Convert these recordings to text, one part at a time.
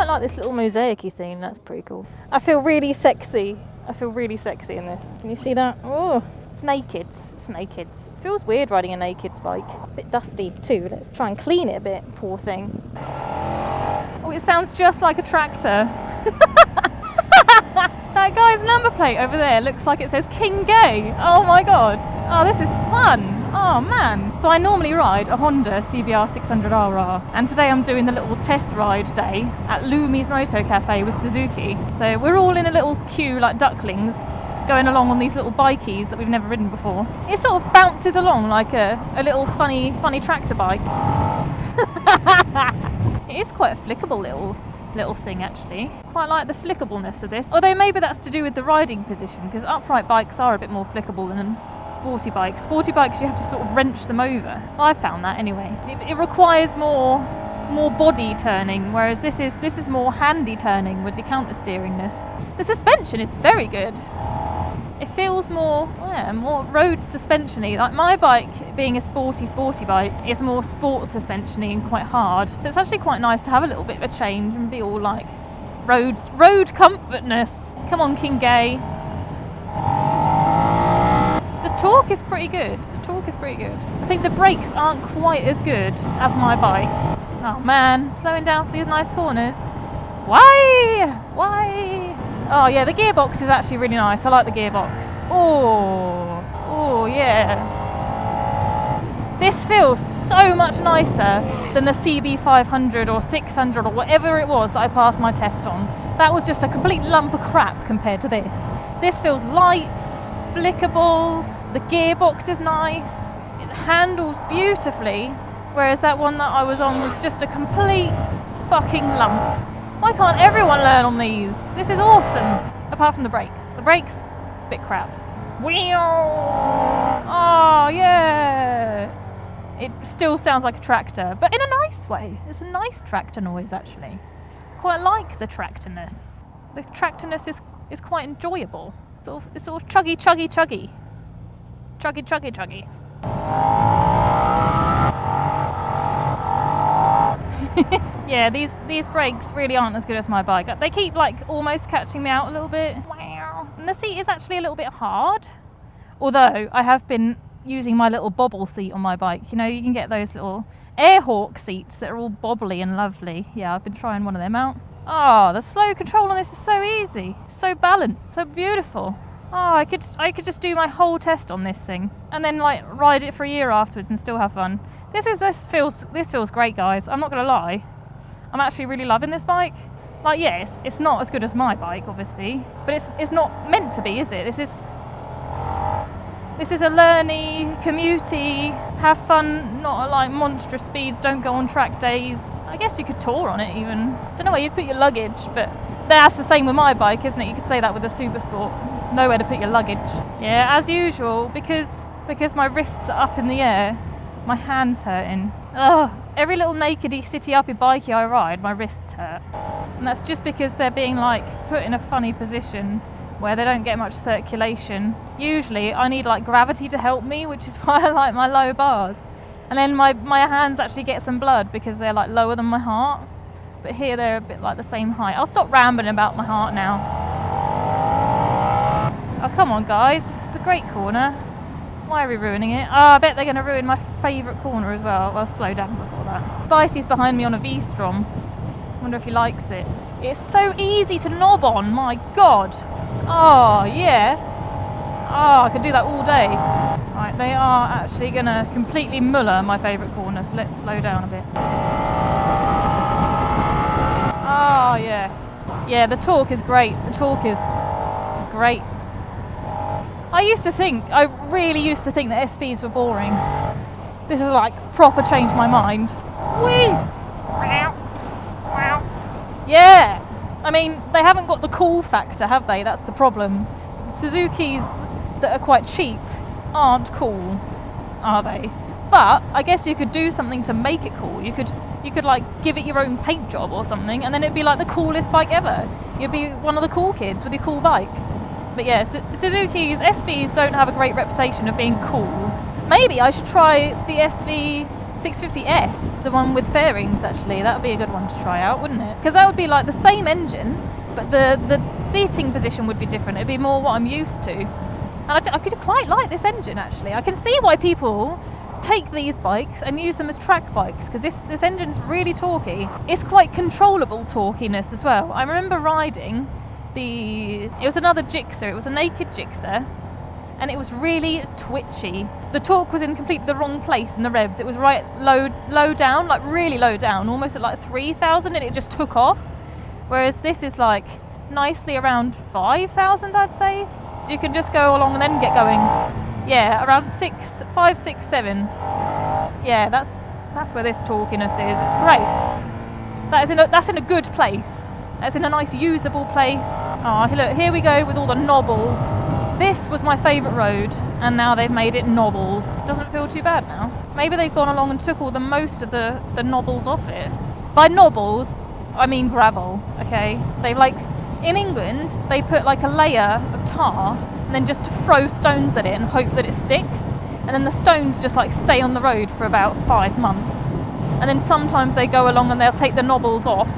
quite like this little mosaic-y thing, that's pretty cool. I feel really sexy. I feel really sexy in this. Can you see that? Oh, it's nakeds. It's nakeds. It feels weird riding a nakeds bike. A bit dusty too. Let's try and clean it a bit, poor thing. Oh, it sounds just like a tractor. That guy's number plate over there looks like it says King Gay. Oh my god. Oh, this is fun. Oh man. So I normally ride a Honda CBR 600RR, and today I'm doing the little test ride day at Lumi's Moto Cafe with Suzuki. So we're all in a little queue like ducklings, going along on these little bikies that we've never ridden before. It sort of bounces along like a little funny tractor bike. It is quite a flickable little thing actually. Quite like the flickableness of this. Although maybe that's to do with the riding position, because upright bikes are a bit more flickable than sporty bikes. Sporty bikes you have to sort of wrench them over. I found that anyway. It requires more body turning, whereas this is more handy turning with the counter steering this. The suspension is very good. It feels more road suspension-y. Like my bike, being a sporty bike, is more sport suspension-y and quite hard. So it's actually quite nice to have a little bit of a change and be all like road comfortness. Come on, King Gay. The torque is pretty good. I think the brakes aren't quite as good as my bike. Oh man, slowing down for these nice corners. Why? Oh yeah, the gearbox is actually really nice. I like the gearbox. Oh yeah. This feels so much nicer than the CB500 or 600 or whatever it was that I passed my test on. That was just a complete lump of crap compared to this. This feels light, flickable, the gearbox is nice, it handles beautifully, whereas that one that I was on was just a complete fucking lump. Why can't everyone learn on these? This is awesome. Apart from the brakes. The brakes, a bit crap. Oh, yeah. It still sounds like a tractor, but in a nice way. It's a nice tractor noise, actually. Quite like the tractorness. The tractorness is quite enjoyable. It's sort of chuggy. Chuggy. Yeah, these brakes really aren't as good as my bike. They keep like almost catching me out a little bit. And the seat is actually a little bit hard. Although I have been using my little bobble seat on my bike. You know, you can get those little Airhawk seats that are all bobbly and lovely. Yeah, I've been trying one of them out. Oh, the slow control on this is so easy. So balanced, so beautiful. Oh, I could just do my whole test on this thing and then like ride it for a year afterwards and still have fun. This feels great, guys. I'm not gonna lie. I'm actually really loving this bike. Like, yes, it's not as good as my bike, obviously, but it's not meant to be, is it? This is a learny, commutey, have fun, not at like monstrous speeds, don't go on track days. I guess you could tour on it even. Don't know where you'd put your luggage, but that's the same with my bike, isn't it? You could say that with a Super Sport. Nowhere to put your luggage. Yeah, as usual, because my wrists are up in the air, my hand's hurting. Ugh. Every little nakedy, city-uppy bikey I ride, my wrists hurt. And that's just because they're being like put in a funny position where they don't get much circulation. Usually I need like gravity to help me, which is why I like my low bars. And then my hands actually get some blood because they're like lower than my heart. But here they're a bit like the same height. I'll stop rambling about my heart now. Oh, come on guys, this is a great corner. Why are we ruining it? Oh, I bet they're going to ruin my favourite corner as well. Well, slow down before that. Bicey's behind me on a V-Strom. Wonder if he likes it. It's so easy to knob on, my god. Oh, yeah. Oh, I could do that all day. Right, they are actually going to completely muller my favourite corner, so let's slow down a bit. Oh, yes. Yeah, the torque is great. The torque is great. I really used to think that SVs were boring. This is like proper changed my mind. Whee! Yeah! I mean, they haven't got the cool factor, have they? That's the problem. Suzukis that are quite cheap aren't cool, are they? But I guess you could do something to make it cool. You could like give it your own paint job or something, and then it'd be like the coolest bike ever. You'd be one of the cool kids with your cool bike. But yeah, SVs don't have a great reputation of being cool. Maybe I should try the SV 650S, the one with fairings actually. That would be a good one to try out, wouldn't it? Because that would be like the same engine, but the seating position would be different. It'd be more what I'm used to. And I could quite like this engine actually. I can see why people take these bikes and use them as track bikes, because this engine's really torquey. It's quite controllable torquiness as well. I remember riding it was another Gixxer, it was a naked Gixxer, and it was really twitchy. The torque was in completely the wrong place in the revs. It was right low down, like really low down, almost at like 3,000, and it just took off. Whereas this is like nicely around 5,000, I'd say. So you can just go along and then get going. Yeah, around 5, 6, 7. Yeah, that's where this torquiness is. It's great. That's in a good place. That's in a nice usable place. Oh, look, here we go with all the knobbles. This was my favourite road, and now they've made it knobbles. Doesn't feel too bad now. Maybe they've gone along and took most of the knobbles off it. By knobbles, I mean gravel, okay? They've in England, they put like a layer of tar and then just throw stones at it and hope that it sticks. And then the stones just stay on the road for about 5 months. And then sometimes they go along and they'll take the knobbles off,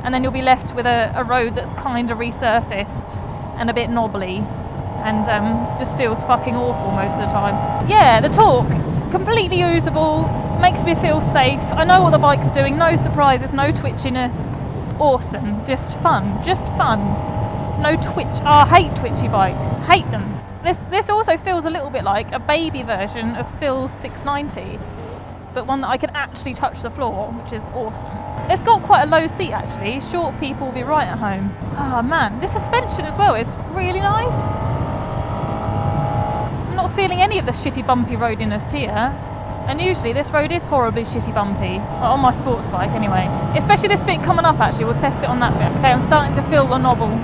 and then you'll be left with a road that's kind of resurfaced and a bit knobbly, and just feels fucking awful most of the time. Yeah, the torque, completely usable, makes me feel safe. I know what the bike's doing, no surprises, no twitchiness. Awesome, just fun. No twitch. Oh, I hate twitchy bikes, hate them. This also feels a little bit like a baby version of Phil's 690, but one that I can actually touch the floor, which is awesome. It's got quite a low seat actually, short people will be right at home. Oh man, this suspension as well is really nice. I'm not feeling any of the shitty bumpy roadiness here. And usually this road is horribly shitty bumpy, well, on my sports bike anyway. Especially this bit coming up actually, we'll test it on that bit. Okay, I'm starting to feel the knobble.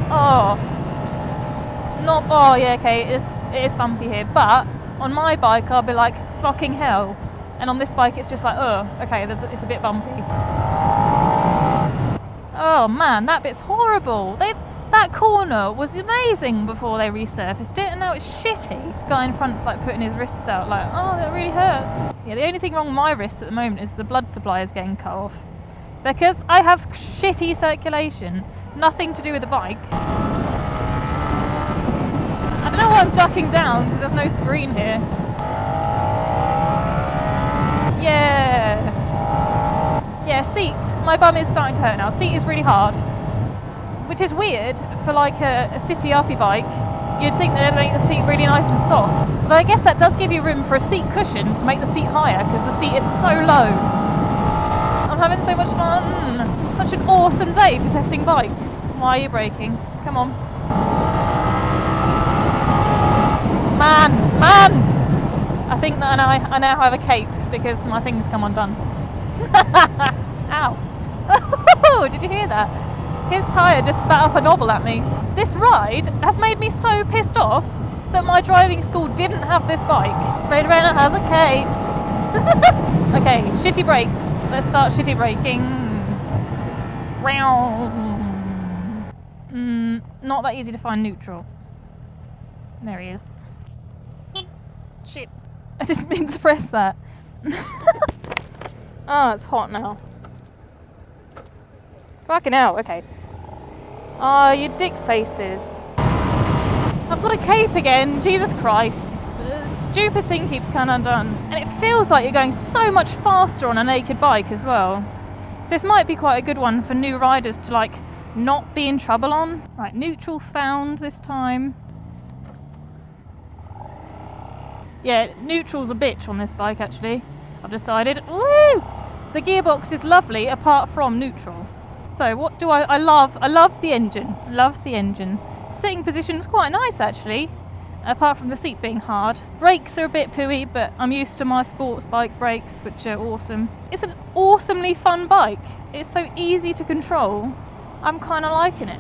Oh yeah, okay, it is bumpy here. But on my bike I'll be like, fucking hell. And on this bike it's just like, oh, okay, it's a bit bumpy. Oh man, that bit's horrible. That corner was amazing before they resurfaced it, and now it's shitty. Guy in front's putting his wrists out oh, that really hurts. Yeah, the only thing wrong with my wrists at the moment is the blood supply is getting cut off. Because I have shitty circulation, nothing to do with the bike. I don't know why I'm ducking down, because there's no screen here. Yeah, seat. My bum is starting to hurt now. Seat is really hard. Which is weird for a city uppy bike. You'd think that it'd make the seat really nice and soft. Although I guess that does give you room for a seat cushion to make the seat higher, because the seat is so low. I'm having so much fun. It's such an awesome day for testing bikes. Why are you braking? Come on. Man! I think that I now have a cape because my thing's come undone. Ow. Oh, did you hear that? His tyre just spat up a knobble at me. This ride has made me so pissed off that my driving school didn't have this bike. RedRenna has a cape. Okay, shitty brakes. Let's start shitty braking. Not that easy to find neutral. There he is. Shit. I just meant to press that. Oh, it's hot now. Fucking hell, okay. Oh, you dick faces. I've got a cape again, Jesus Christ. The stupid thing keeps coming undone. And it feels like you're going so much faster on a naked bike as well. So this might be quite a good one for new riders to not be in trouble on. Right, neutral found this time. Yeah, neutral's a bitch on this bike actually. I've decided. Woo! The gearbox is lovely apart from neutral. So what do I love? I love the engine. Love the engine. Sitting position's quite nice actually, apart from the seat being hard. Brakes are a bit pooey, but I'm used to my sports bike brakes, which are awesome. It's an awesomely fun bike. It's so easy to control. I'm kind of liking it.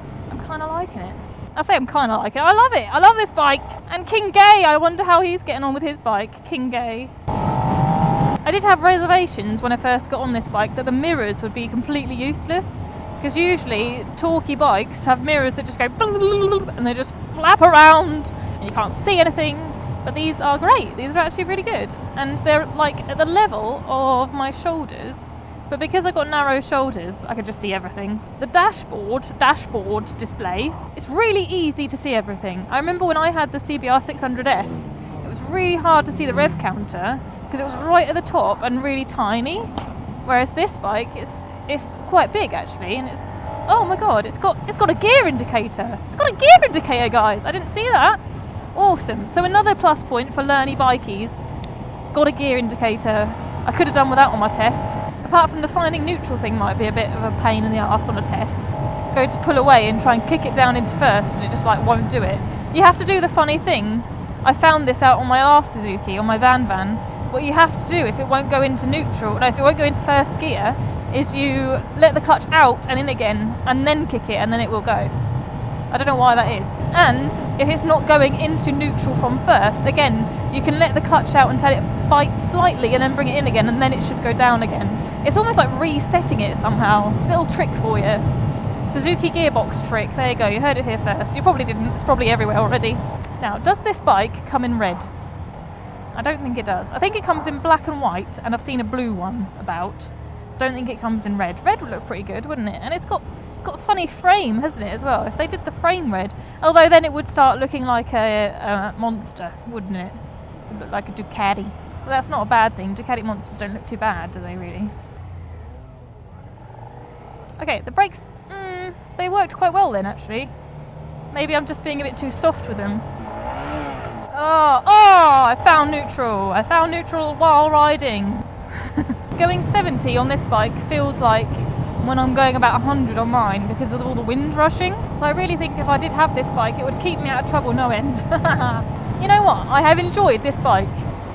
I say I'm kind of liking it. I love it. I love this bike. And King Gay, I wonder how he's getting on with his bike. King Gay. I did have reservations when I first got on this bike that the mirrors would be completely useless, because usually torquey bikes have mirrors that just go and they just flap around and you can't see anything. But these are great. These are actually really good. And they're like at the level of my shoulders. But because I've got narrow shoulders, I can just see everything. The dashboard display, it's really easy to see everything. I remember when I had the CBR600F, it was really hard to see the rev counter because it was right at the top and really tiny. Whereas this bike, it's quite big actually, and it's, oh my god, it's got a gear indicator. It's got a gear indicator, guys. I didn't see that. Awesome. So another plus point for learny bikies. Got a gear indicator. I could have done without on my test. Apart from the finding neutral thing might be a bit of a pain in the arse on a test. Go to pull away and try and kick it down into first and it just like won't do it. You have to do the funny thing. I found this out on my arsed Suzuki, on my van. What you have to do if it won't go into neutral, no, if it won't go into first gear, is you let the clutch out and in again and then kick it and then it will go. I don't know why that is. And if it's not going into neutral from first, again, you can let the clutch out until it bites slightly and then bring it in again and then it should go down again. It's almost like resetting it somehow. Little trick for you. Suzuki gearbox trick. There you go. You heard it here first. You probably didn't. It's probably everywhere already. Now, does this bike come in red? I don't think it does. I think it comes in black and white, and I've seen a blue one about. Don't think it comes in red. Red would look pretty good, wouldn't it? And it's got a funny frame, hasn't it, as well? If they did the frame red, although then it would start looking like a monster, wouldn't it? It would look like a Ducati. Well, that's not a bad thing. Ducati monsters don't look too bad, do they really? Okay, the brakes, they worked quite well then, actually. Maybe I'm just being a bit too soft with them. Oh, I found neutral. I found neutral while riding. Going 70 on this bike feels like when I'm going about 100 on mine because of all the wind rushing. So I really think if I did have this bike, it would keep me out of trouble no end. You know what? I have enjoyed this bike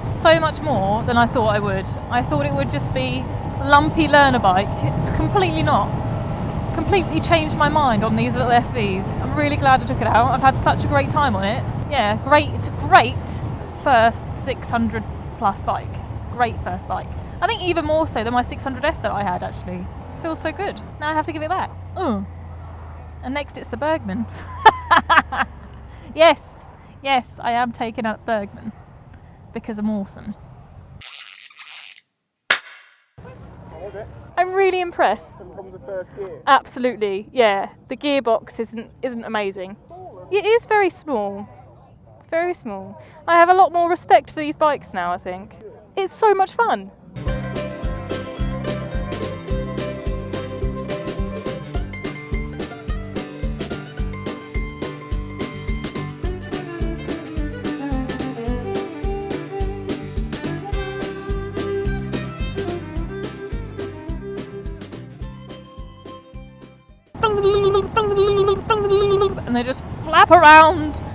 so much more than I thought I would. I thought it would just be a lumpy learner bike. It's completely not. Completely changed my mind on these little SVs. I'm really glad I took it out. I've had such a great time on it. Yeah, great first 600 plus bike. Great first bike. I think even more so than my 600F that I had actually. This feels so good. Now I have to give it back. And next it's the Bergman. Yes, I am taking out Bergman because I'm awesome. I'm really impressed. And comes with first gear. Absolutely, yeah. The gearbox isn't amazing. It is very small. It's very small. I have a lot more respect for these bikes now, I think. It's so much fun. And they just flap around